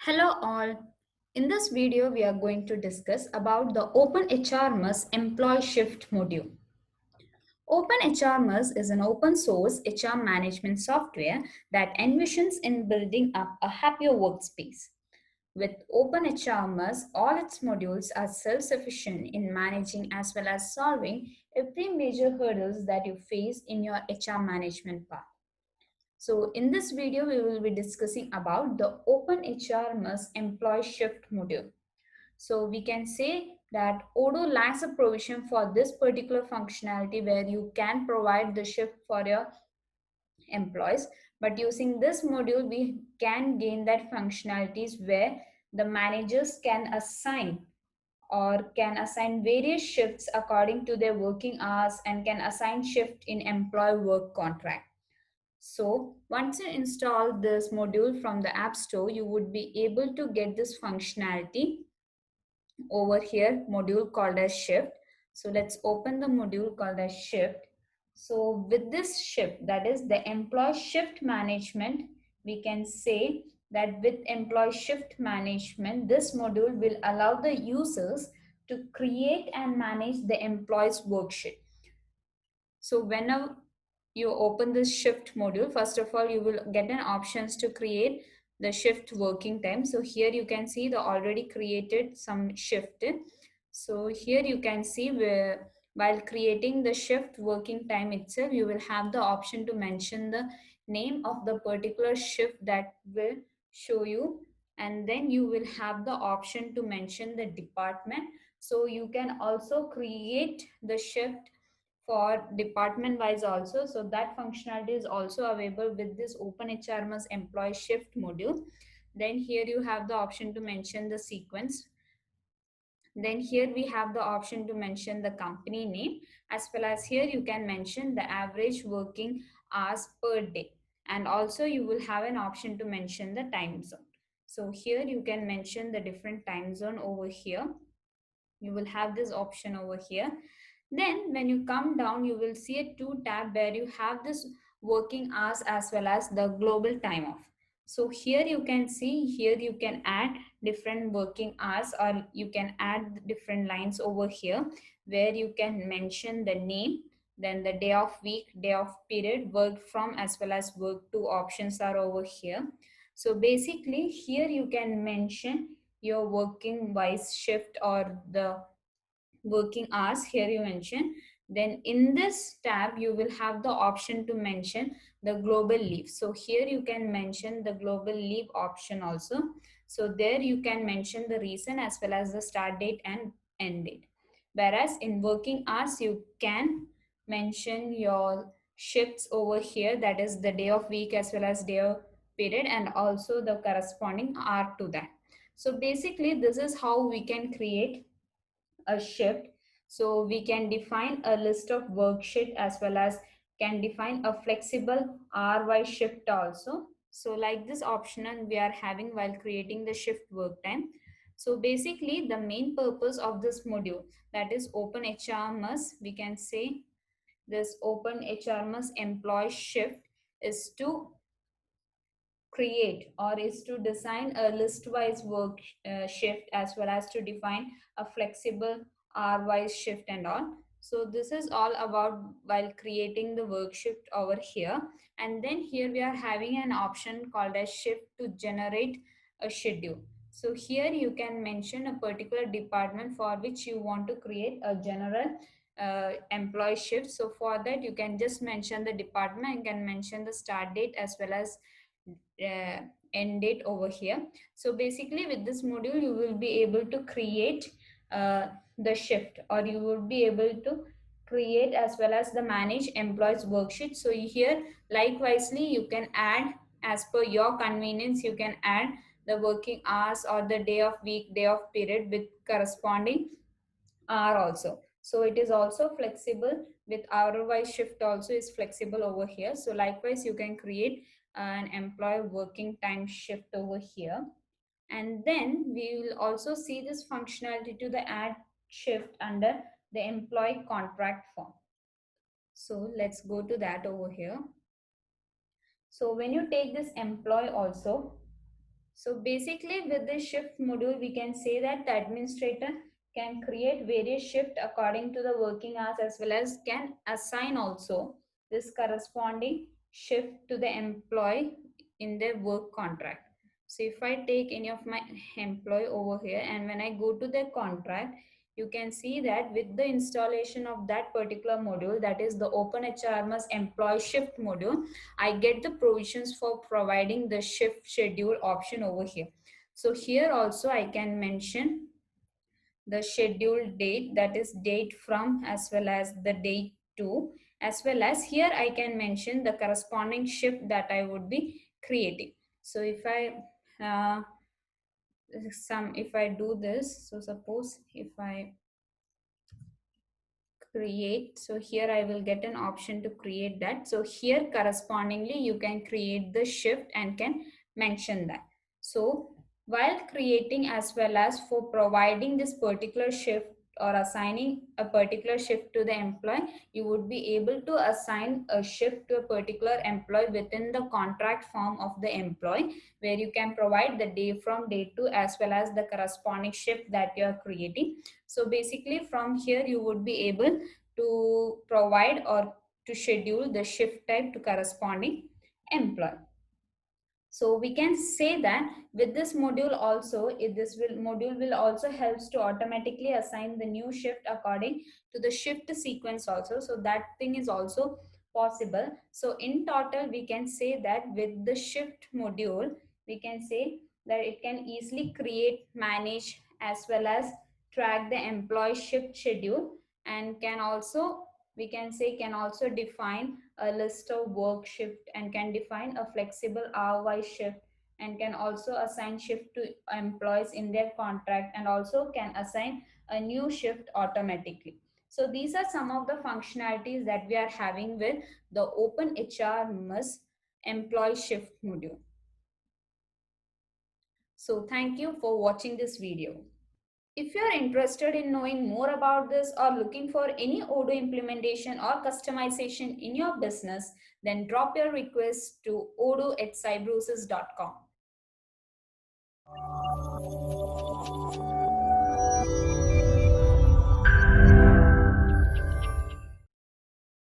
Hello all. In this video, we are going to discuss about the OpenHRMS Employee Shift module. OpenHRMS is an open source HR management software that envisions in building up a happier workspace. With OpenHRMS, all its modules are self-sufficient in managing as well as solving every major hurdles that you face in your HR management path. So in this video, we will be discussing about the OpenHRMS Employee Shift module. So we can say that Odoo lacks a provision for this particular functionality where you can provide the shift for your employees. But using this module, we can gain that functionalities where the managers can assign various shifts according to their working hours and can assign shift in employee work contract. So once you install this module from the App Store, you would be able to get this functionality over here, module called as Shift. So let's open the module called as Shift. So with this shift, that is the employee shift management, we can say that with employee shift management, this module will allow the users to create and manage the employee's worksheet. So whenever you open this shift module, first of all, you will get an options to create the shift working time. So here you can see the already created some shift. So here you can see where while creating the shift working time itself, you will have the option to mention the name of the particular shift that will show you, and then you will have the option to mention the department. So you can also create the shift for department wise also. So that functionality is also available with this OpenHRMS employee shift module. Then here you have the option to mention the sequence. Then here we have the option to mention the company name, as well as here you can mention the average working hours per day. And also you will have an option to mention the time zone. So here you can mention the different time zone over here. You will have this option over here. Then when you come down, you will see a two tab where you have this working hours as well as the global time off. So here you can see, here you can add different working hours, or you can add different lines over here where you can mention the name, then the day of week, day of period, work from as well as work to options are over here. So basically here you can mention your working wise shift or the working hours here you mention. Then in this tab you will have the option to mention the global leave. So here you can mention the global leave option also. So there you can mention the reason as well as the start date and end date. Whereas in working hours you can mention your shifts over here, that is the day of week as well as day of period, and also the corresponding hour to that. So basically this is how we can create a shift. So we can define a list of worksheet as well as can define a flexible hour-wise shift also. So like this optional we are having while creating the shift work time. So basically the main purpose of this module, that is OpenHRMS, we can say this OpenHRMS employee shift, is to create or is to design a list-wise work shift as well as to define a flexible hour-wise shift and all. So this is all about while creating the work shift over here. And then here we are having an option called as shift to generate a schedule. So here you can mention a particular department for which you want to create a general employee shift. So for that you can just mention the department and can mention the start date as well as uh, end date over here. So basically with this module you will be able to create the shift, or you will be able to create as well as the manage employees worksheet. So here likewise you can add as per your convenience, you can add the working hours or the day of week, day of period with corresponding hour also. So it is also flexible with hour wise shift also is flexible over here. So likewise you can create an employee working time shift over here. And then we will also see this functionality to the add shift under the employee contract form. So let's go to that over here. So when you take this employee also, So basically with this shift module, we can say that the administrator can create various shift according to the working hours, as well as can assign also this corresponding shift to the employee in their work contract. So if I take any of my employee over here, and when I go to their contract, you can see that with the installation of that particular module, that is the OpenHRMS employee shift module, I get the provisions for providing the shift schedule option over here. So here also I can mention the schedule date, that is date from, as well as the date to, as well as here I can mention the corresponding shift that I would be creating. So if I do this, so suppose if I create, so here I will get an option to create that. So here correspondingly you can create the shift and can mention that. So while creating as well as for providing this particular shift or assigning a particular shift to the employee, you would be able to assign a shift to a particular employee within the contract form of the employee, where you can provide the day from, day to, as well as the corresponding shift that you are creating. So basically from here you would be able to provide or to schedule the shift type to corresponding employee. So we can say that with this module also, module will also helps to automatically assign the new shift according to the shift sequence also. So that thing is also possible. So in total, we can say that with the shift module, we can say that it can easily create, manage, as well as track the employee shift schedule, and can also, we can say, can also define a list of work shift, and can define a flexible hour-wise shift, and can also assign shift to employees in their contract, and also can assign a new shift automatically. So these are some of the functionalities that we are having with the OpenHRMS employee shift module. So thank you for watching this video. If you are interested in knowing more about this or looking for any Odoo implementation or customization in your business, then drop your request to odoo@cybrosys.com.